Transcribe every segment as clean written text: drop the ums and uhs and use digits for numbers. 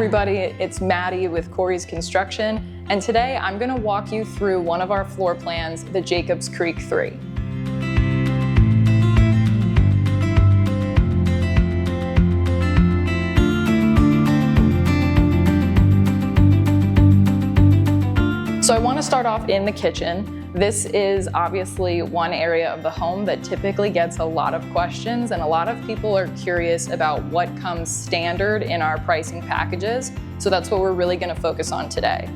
everybody, it's Maddie with Corey's Construction, and today I'm going to walk you through one of our floor plans, the Jacobs Creek 3. So I want to start off in the kitchen. This is obviously one area of the home that typically gets a lot of questions, and a lot of people are curious about what comes standard in our pricing packages. So that's what we're really going to focus on today.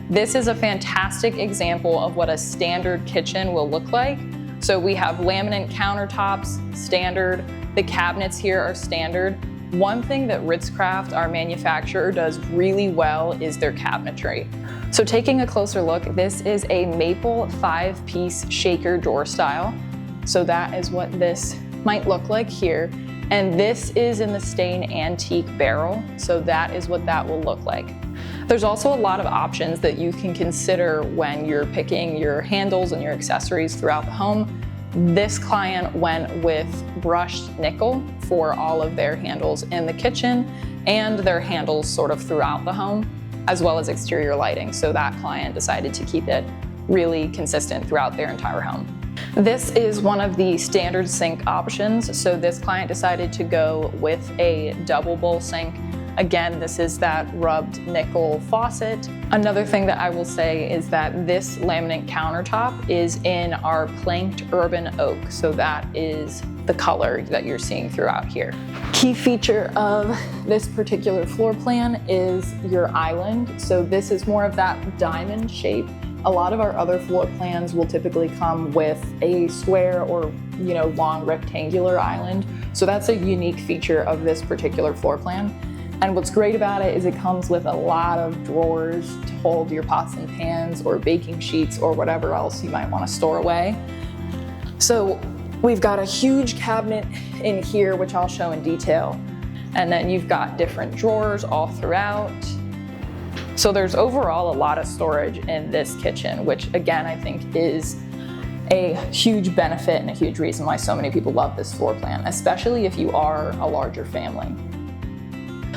This is a fantastic example of what a standard kitchen will look like. So we have laminate countertops, standard. The cabinets here are standard. One thing that Ritz-Craft, our manufacturer, does really well is their cabinetry. So taking a closer look, this is a maple 5-piece shaker drawer style. So that is what this might look like here. And this is in the stain antique barrel. So that is what that will look like. There's also a lot of options that you can consider when you're picking your handles and your accessories throughout the home. This client went with brushed nickel for all of their handles in the kitchen and their handles sort of throughout the home, as well as exterior lighting. So that client decided to keep it really consistent throughout their entire home. This is one of the standard sink options. So this client decided to go with a double bowl sink. Again, this is that rubbed nickel faucet. Another thing that I will say is that this laminate countertop is in our planked urban oak. So that is the color that you're seeing throughout here. Key feature of this particular floor plan is your island. So this is more of that diamond shape. A lot of our other floor plans will typically come with a square or long rectangular island. So that's a unique feature of this particular floor plan. And what's great about it is it comes with a lot of drawers to hold your pots and pans or baking sheets or whatever else you might want to store away. So we've got a huge cabinet in here, which I'll show in detail. And then you've got different drawers all throughout. So there's overall a lot of storage in this kitchen, which again, I think is a huge benefit and a huge reason why so many people love this floor plan, especially if you are a larger family.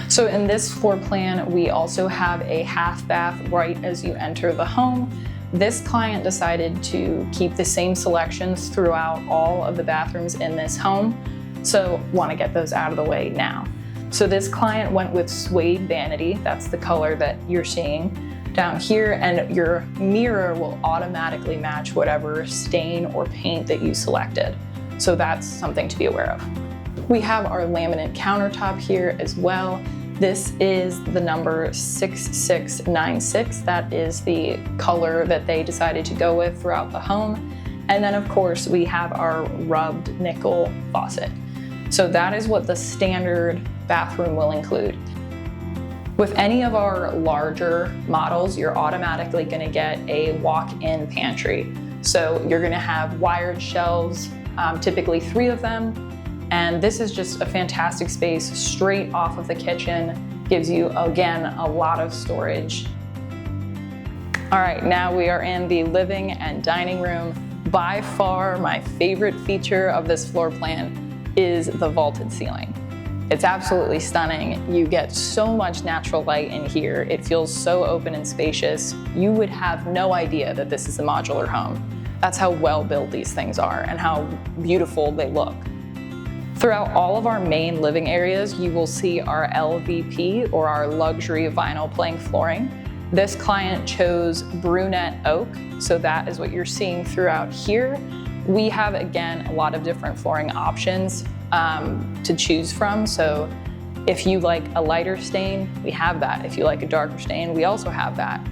So in this floor plan, we also have a half bath right as you enter the home. This client decided to keep the same selections throughout all of the bathrooms in this home. So want to get those out of the way now. So this client went with suede vanity. That's the color that you're seeing down here, and your mirror will automatically match whatever stain or paint that you selected. So that's something to be aware of. We have our laminate countertop here as well. This is the number 6696. That is the color that they decided to go with throughout the home. And then of course we have our rubbed nickel faucet. So that is what the standard bathroom will include. With any of our larger models, you're automatically going to get a walk-in pantry. So you're going to have wired shelves, typically 3 of them. And this is just a fantastic space straight off of the kitchen. Gives you, again, a lot of storage. All right, now we are in the living and dining room. By far, my favorite feature of this floor plan is the vaulted ceiling. It's absolutely stunning. You get so much natural light in here. It feels so open and spacious. You would have no idea that this is a modular home. That's how well built these things are and how beautiful they look. Throughout all of our main living areas, you will see our LVP, or our luxury vinyl plank flooring. This client chose brunette oak, so that is what you're seeing throughout here. We have, again, a lot of different flooring options to choose from. So if you like a lighter stain, we have that. If you like a darker stain, we also have that.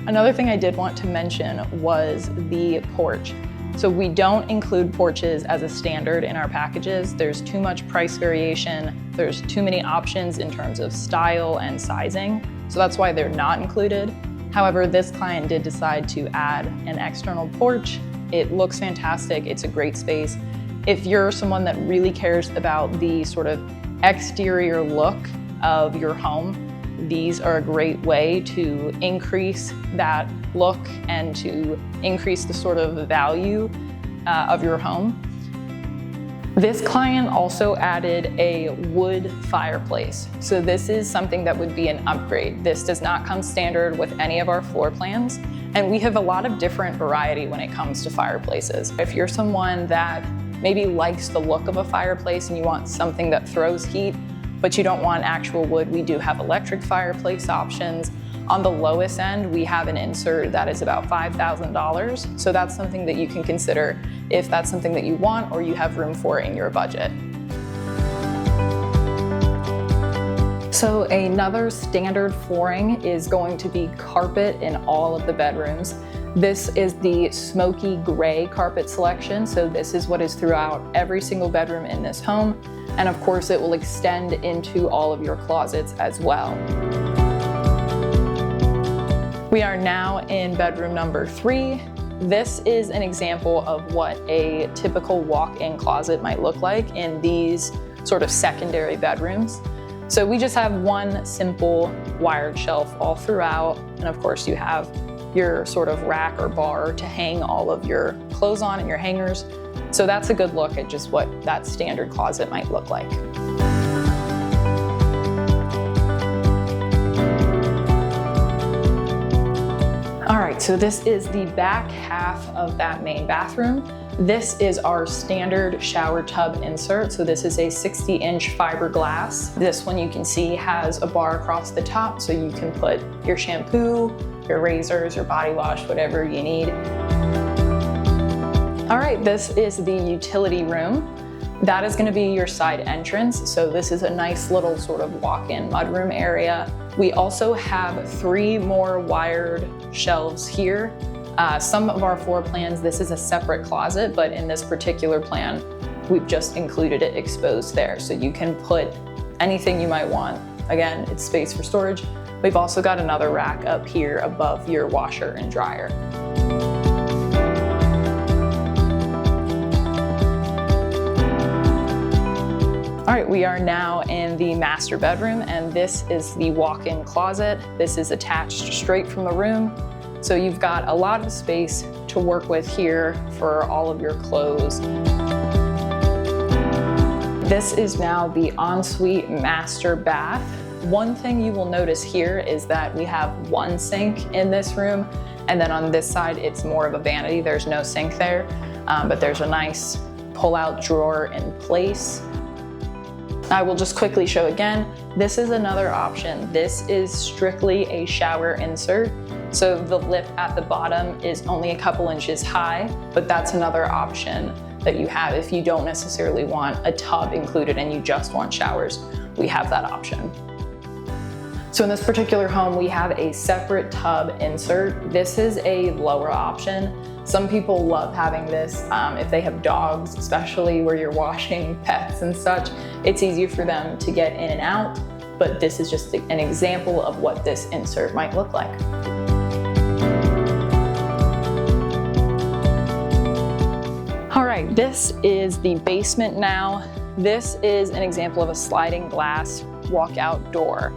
Another thing I did want to mention was the porch. So we don't include porches as a standard in our packages. There's too much price variation. There's too many options in terms of style and sizing. So that's why they're not included. However, this client did decide to add an external porch. It looks fantastic. It's a great space. If you're someone that really cares about the sort of exterior look of your home, these are a great way to increase that look and to increase the sort of value of your home. This client also added a wood fireplace. So this is something that would be an upgrade. This does not come standard with any of our floor plans. And we have a lot of different variety when it comes to fireplaces. If you're someone that maybe likes the look of a fireplace and you want something that throws heat, but you don't want actual wood, we do have electric fireplace options. On the lowest end, we have an insert that is about $5,000. So that's something that you can consider if that's something that you want or you have room for in your budget. So another standard flooring is going to be carpet in all of the bedrooms. This is the smoky gray carpet selection. So this is what is throughout every single bedroom in this home. And of course, it will extend into all of your closets as well. We are now in bedroom number 3. This is an example of what a typical walk-in closet might look like in these sort of secondary bedrooms. So we just have one simple wired shelf all throughout. And of course you have your sort of rack or bar to hang all of your clothes on and your hangers. So that's a good look at just what that standard closet might look like. All right, so this is the back half of that main bathroom. This is our standard shower tub insert. So this is a 60-inch fiberglass. This one you can see has a bar across the top, so you can put your shampoo, your razors, your body wash, whatever you need. All right, this is the utility room. That is gonna be your side entrance. So this is a nice little sort of walk-in mudroom area. We also have 3 more wired shelves here. Some of our floor plans, this is a separate closet, but in this particular plan, we've just included it exposed there. So you can put anything you might want. Again, it's space for storage. We've also got another rack up here above your washer and dryer. All right, we are now in the master bedroom, and this is the walk-in closet. This is attached straight from the room. So you've got a lot of space to work with here for all of your clothes. This is now the ensuite master bath. One thing you will notice here is that we have one sink in this room, and then on this side, it's more of a vanity. There's no sink there, but there's a nice pull-out drawer in place. I will just quickly show again, this is another option. This is strictly a shower insert. So the lip at the bottom is only a couple inches high, but that's another option that you have if you don't necessarily want a tub included and you just want showers. We have that option. So in this particular home, we have a separate tub insert. This is a lower option. Some people love having this if they have dogs, especially where you're washing pets and such. It's easier for them to get in and out, but this is just an example of what this insert might look like. All right, this is the basement now. This is an example of a sliding glass walkout door.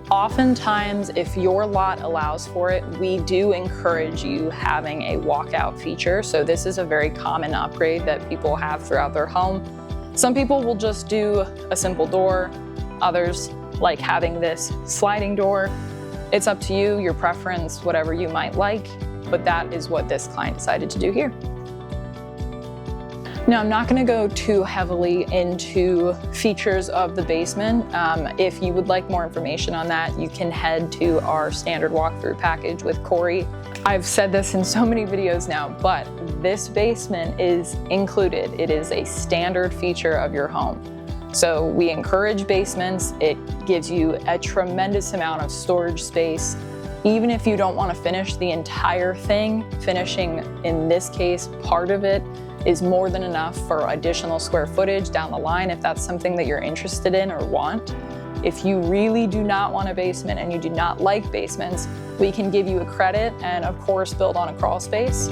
Oftentimes, if your lot allows for it, we do encourage you having a walkout feature. So this is a very common upgrade that people have throughout their home. Some people will just do a simple door. Others like having this sliding door. It's up to you, your preference, whatever you might like, but that is what this client decided to do here. Now, I'm not going to go too heavily into features of the basement. If you would like more information on that, you can head to our standard walkthrough package with Corey. I've said this in so many videos now, but this basement is included. It is a standard feature of your home. So we encourage basements. It gives you a tremendous amount of storage space. Even if you don't want to finish the entire thing, finishing, in this case, part of it is more than enough for additional square footage down the line if that's something that you're interested in or want. If you really do not want a basement and you do not like basements, we can give you a credit and of course build on a crawl space.